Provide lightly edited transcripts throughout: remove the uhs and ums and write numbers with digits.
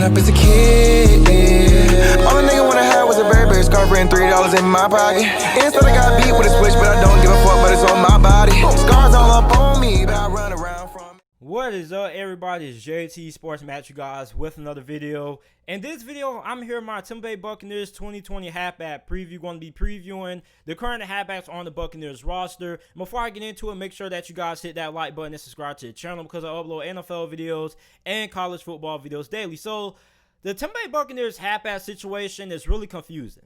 up as a kid, yeah. All a nigga wanna have was a Burberry scarf and $3 in my pocket. Instead I got beat with a switch, but I don't give a fuck, but it's on my body. Scars all up on me, but I run around from. What is up, everybody? It's JT Sports Match, you guys, with another video. In this video, I'm here with my Tampa Bay Buccaneers 2020 halfback preview. Going to be previewing the current halfbacks on the Buccaneers roster. Before I get into it, make sure that you guys hit that like button and subscribe to the channel because I upload NFL videos and college football videos daily. So the Tampa Bay Buccaneers halfback situation is really confusing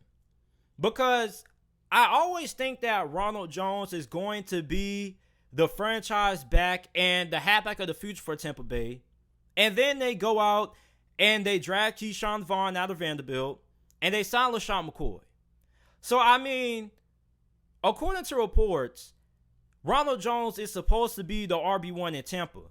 because I always think that Ronald Jones is going to be the franchise back and the halfback of the future for Tampa Bay. And then they go out and they drag Keyshawn Vaughn out of Vanderbilt and they sign Lashawn Mccoy. So, I mean, according to reports, Ronald Jones is supposed to be the RB1 in Tampa.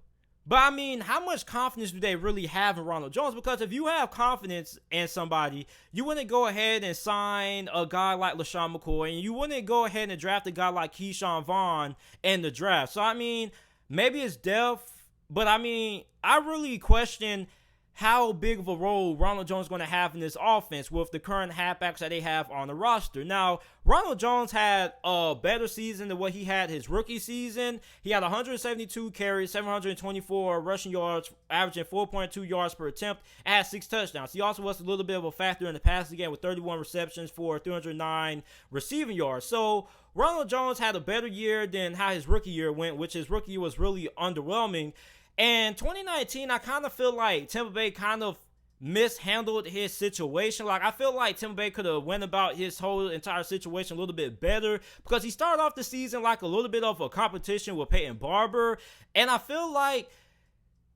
But, I mean, how much confidence do they really have in Ronald Jones? Because if you have confidence in somebody, you wouldn't go ahead and sign a guy like Lashawn Mccoy, and you wouldn't go ahead and draft a guy like Keyshawn Vaughn in the draft. So, I mean, maybe it's depth, but, I mean, I really question how big of a role Ronald Jones is going to have in this offense with the current halfbacks that they have on the roster. Now, Ronald Jones had a better season than what he had his rookie season. He had 172 carries, 724 rushing yards, averaging 4.2 yards per attempt, and had 6 touchdowns. He also was a little bit of a factor in the passing game with 31 receptions for 309 receiving yards. So, Ronald Jones had a better year than how his rookie year went, which his rookie year was really underwhelming. And 2019, I kind of feel like Tampa Bay kind of mishandled his situation. Like, I feel like Tampa Bay could have went about his whole entire situation a little bit better because he started off the season like a little bit of a competition with Peyton Barber. And I feel like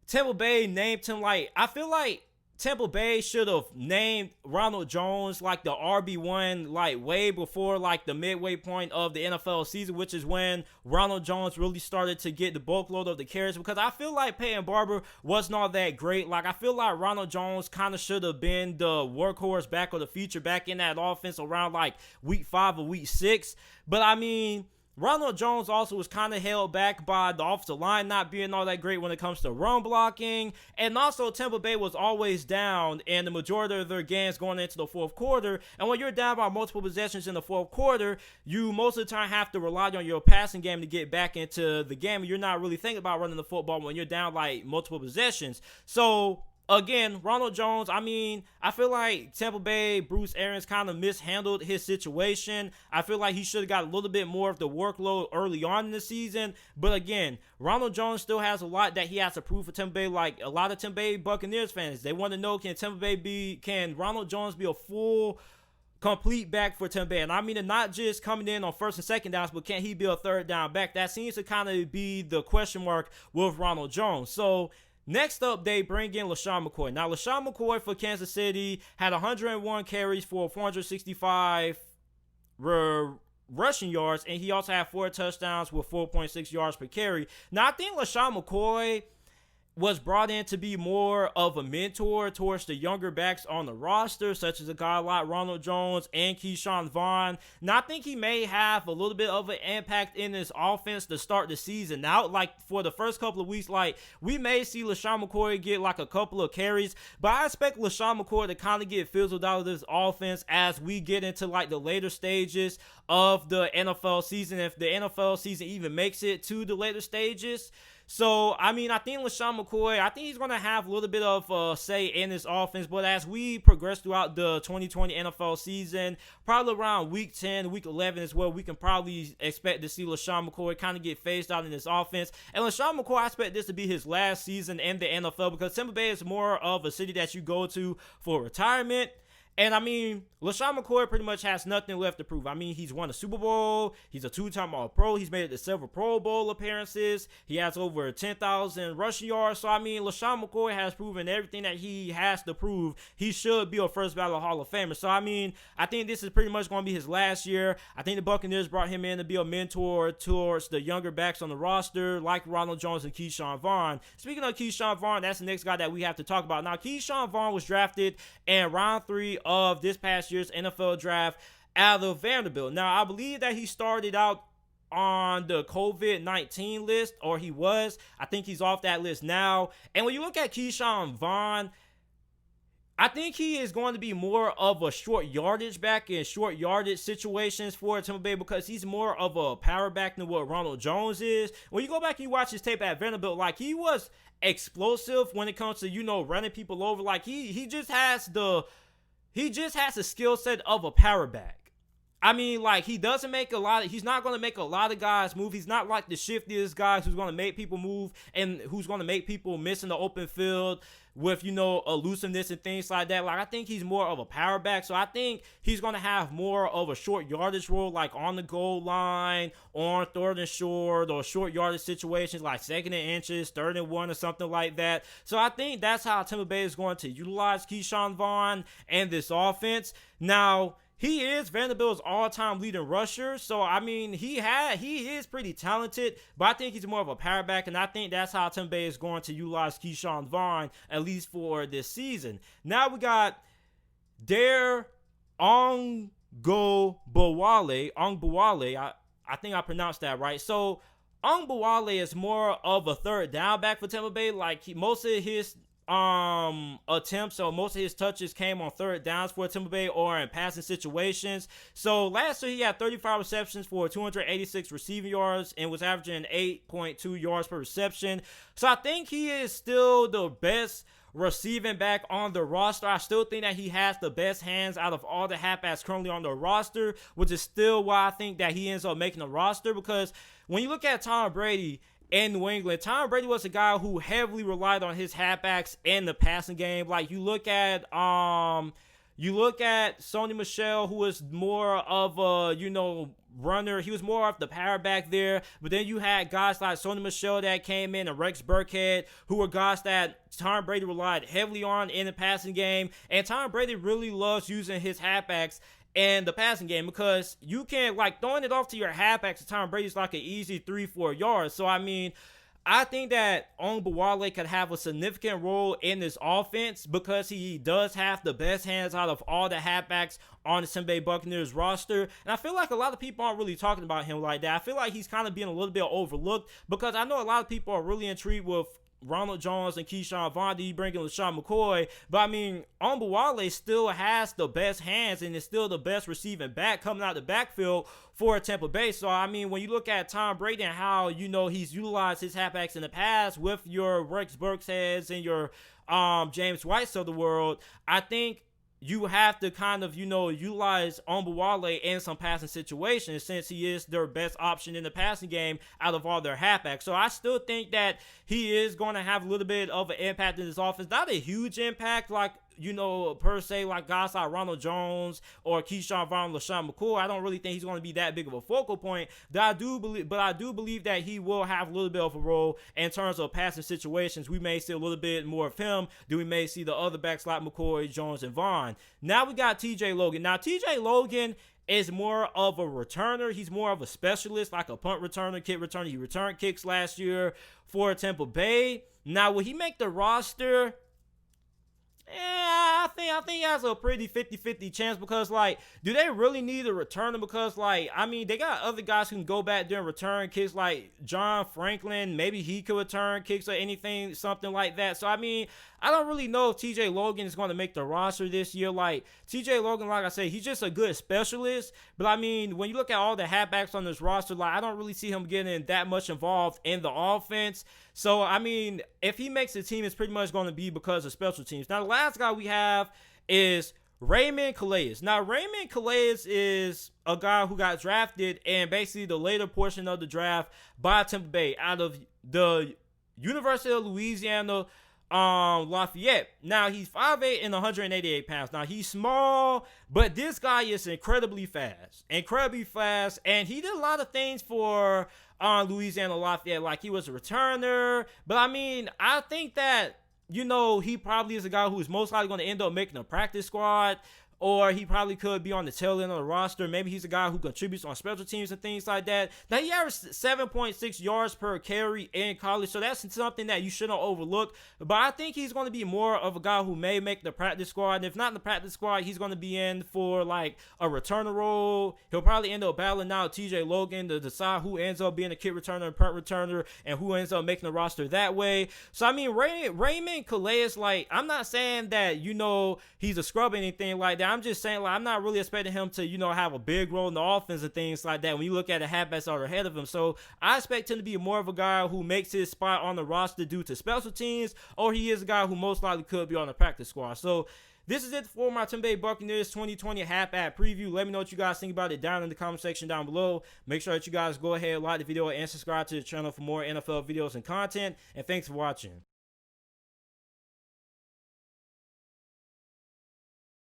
Tampa Bay named him like, I feel like Tampa Bay should have named Ronald Jones like the RB1 like way before like the midway point of the NFL season, which is when Ronald Jones really started to get the bulk load of the carries, because I feel like Peyton Barber wasn't all that great. Like, I feel like Ronald Jones kind of should have been the workhorse back or the feature back in that offense around like week 5 or week 6. But I mean, Ronald Jones also was kind of held back by the offensive line not being all that great when it comes to run blocking. And also, Tampa Bay was always down in the majority of their games going into the fourth quarter. And when you're down by multiple possessions in the fourth quarter, you most of the time have to rely on your passing game to get back into the game. And you're not really thinking about running the football when you're down like multiple possessions. So, again, Ronald Jones, I mean, I feel like Tampa Bay, Bruce Arians kind of mishandled his situation. I feel like he should have got a little bit more of the workload early on in the season. But again, Ronald Jones still has a lot that he has to prove for Tampa Bay. Like, a lot of Tampa Bay Buccaneers fans, they want to know, can Ronald Jones be a full complete back for Tampa Bay? And I mean, not just coming in on first and second downs, but can he be a third down back? That seems to kind of be the question mark with Ronald Jones. So, next up, they bring in Lashawn Mccoy. Now, Lashawn Mccoy for Kansas City had 101 carries for 465 rushing yards, and he also had 4 touchdowns with 4.6 yards per carry. Now, I think Lashawn Mccoy was brought in to be more of a mentor towards the younger backs on the roster, such as a guy like Ronald Jones and Keyshawn Vaughn. Now, I think he may have a little bit of an impact in this offense to start the season out. Like, for the first couple of weeks, like, we may see Lashawn Mccoy get like a couple of carries, but I expect Lashawn Mccoy to kind of get fizzled out of this offense as we get into like the later stages of the NFL season, if the NFL season even makes it to the later stages. So, I mean, I think Lashawn Mccoy, I think he's going to have a little bit of say in this offense. But as we progress throughout the 2020 NFL season, probably around week 10, week 11 is where we can probably expect to see Lashawn Mccoy kind of get phased out in this offense. And Lashawn McCoy, I expect this to be his last season in the NFL because Tampa Bay is more of a city that you go to for retirement. And, I mean, Lashawn Mccoy pretty much has nothing left to prove. I mean, he's won a Super Bowl. He's a 2-time All-Pro. He's made it to several Pro Bowl appearances. He has over 10,000 rushing yards. So, I mean, Lashawn Mccoy has proven everything that he has to prove. He should be a first ballot Hall of Famer. So, I mean, I think this is pretty much going to be his last year. I think the Buccaneers brought him in to be a mentor towards the younger backs on the roster, like Ronald Jones and Keyshawn Vaughn. Speaking of Keyshawn Vaughn, that's the next guy that we have to talk about. Now, Keyshawn Vaughn was drafted in round 3 of this past year's NFL draft out of Vanderbilt. Now, I believe that he started out on the COVID-19 list, or he was. I think he's off that list now. And when you look at Keyshawn Vaughn, I think he is going to be more of a short yardage back in short yardage situations for Tampa Bay because he's more of a power back than what Ronald Jones is. When you go back and you watch his tape at Vanderbilt, like he was explosive when it comes to, you know, running people over. Like he just has the skill set of a power back. I mean, like, he's not going to make a lot of guys move. He's not like the shiftiest guys who's going to make people move and who's going to make people miss in the open field with, you know, elusiveness and things like that. Like, I think he's more of a power back. So I think he's going to have more of a short yardage role, like on the goal line, on third and short, or short yardage situations like 2nd and inches, 3rd and 1, or something like that. So I think that's how Tampa Bay is going to utilize Keyshawn Vaughn and this offense. Now, he is Vanderbilt's all-time leading rusher, so I mean he is pretty talented, but I think he's more of a power back, and I think that's how Tampa Bay is going to utilize Keyshawn Vaughn at least for this season. Now we got Bawale. I think I pronounced that right. So Bawale is more of a third down back for Tampa Bay. Like most of his attempts, so most of his touches came on third downs for Tampa Bay or in passing situations. So last year he had 35 receptions for 286 receiving yards and was averaging 8.2 yards per reception. So I think he is still the best receiving back on the roster. I still think that he has the best hands out of all the halfbacks currently on the roster, which is still why I think that he ends up making the roster, because when you look at Tom Brady in New England, Tom Brady was a guy who heavily relied on his halfbacks in the passing game. Like you look at Sony Michel, who was more of a, you know, runner. He was more of the power back there. But then you had guys like Sony Michel that came in, and Rex Burkhead, who were guys that Tom Brady relied heavily on in the passing game. And Tom Brady really loves using his halfbacks and the passing game, because you can, like, throwing it off to your halfbacks to Tom Brady's like an easy 3-4 yards. So I mean, I think that Bawale could have a significant role in this offense because he does have the best hands out of all the halfbacks on the Tampa Bay Buccaneers roster. And I feel like a lot of people aren't really talking about him like that. I feel like he's kind of being a little bit overlooked, because I know a lot of people are really intrigued with Ronald Jones and Keyshawn Vaughn. You bring in Lashawn Mccoy, but I mean, Bawale still has the best hands and is still the best receiving back coming out of the backfield for Tampa Bay. So I mean, when you look at Tom Brady and how, you know, he's utilized his halfbacks in the past with your Rex Burkheads and your James Whites of the world, I think you have to kind of, you know, utilize Bawale in some passing situations, since he is their best option in the passing game out of all their halfbacks. So I still think that he is going to have a little bit of an impact in this offense. Not a huge impact, like, you know, per se, like guys like Ronald Jones or Keyshawn Vaughn, Lashawn Mccoy. I don't really think he's going to be that big of a focal point. But I do believe that he will have a little bit of a role in terms of passing situations. We may see a little bit more of him than we may see the other backs like McCoy, Jones, and Vaughn. Now we got TJ Logan. Now TJ Logan is more of a returner. He's more of a specialist, like a punt returner, kick returner. He returned kicks last year for Tampa Bay. Now, will he make the roster? I think he has a pretty 50-50 chance, because, like, do they really need a returner? Because, like, I mean, they got other guys who can go back there and return kicks, like John Franklin. Maybe he could return kicks or anything, something like that. So, I mean, I don't really know if TJ Logan is going to make the roster this year. Like, TJ Logan, like I say, he's just a good specialist. But, I mean, when you look at all the halfbacks on this roster, like, I don't really see him getting that much involved in the offense. So, I mean, if he makes the team, it's pretty much going to be because of special teams. Now, the last guy we have is Raymond Coleas. Now, Raymond Coleas is a guy who got drafted in basically the later portion of the draft by Tampa Bay out of the University of Louisiana, Lafayette. Now, he's 5'8" and 188 pounds. Now, he's small, but this guy is incredibly fast, and he did a lot of things for Louisiana Lafayette. Like, he was a returner, but I mean, I think that, you know, he probably is a guy who is most likely going to end up making a practice squad or he probably could be on the tail end of the roster. Maybe he's a guy who contributes on special teams and things like that. Now, he averaged 7.6 yards per carry in college, so that's something that you shouldn't overlook. But I think he's going to be more of a guy who may make the practice squad. And if not in the practice squad, he's going to be in for like a returner role. He'll probably end up battling out TJ Logan to decide who ends up being a kick returner and punt returner and who ends up making the roster that way. So, I mean, Raymond Coleas, like, I'm not saying that, you know, he's a scrub or anything like that. I'm just saying, like, I'm not really expecting him to, you know, have a big role in the offense and things like that when you look at the halfbacks that are ahead of him. So, I expect him to be more of a guy who makes his spot on the roster due to special teams, or he is a guy who most likely could be on the practice squad. So, this is it for my Tampa Bay Buccaneers 2020 halfback preview. Let me know what you guys think about it down in the comment section down below. Make sure that you guys go ahead, like the video, and subscribe to the channel for more NFL videos and content. And thanks for watching.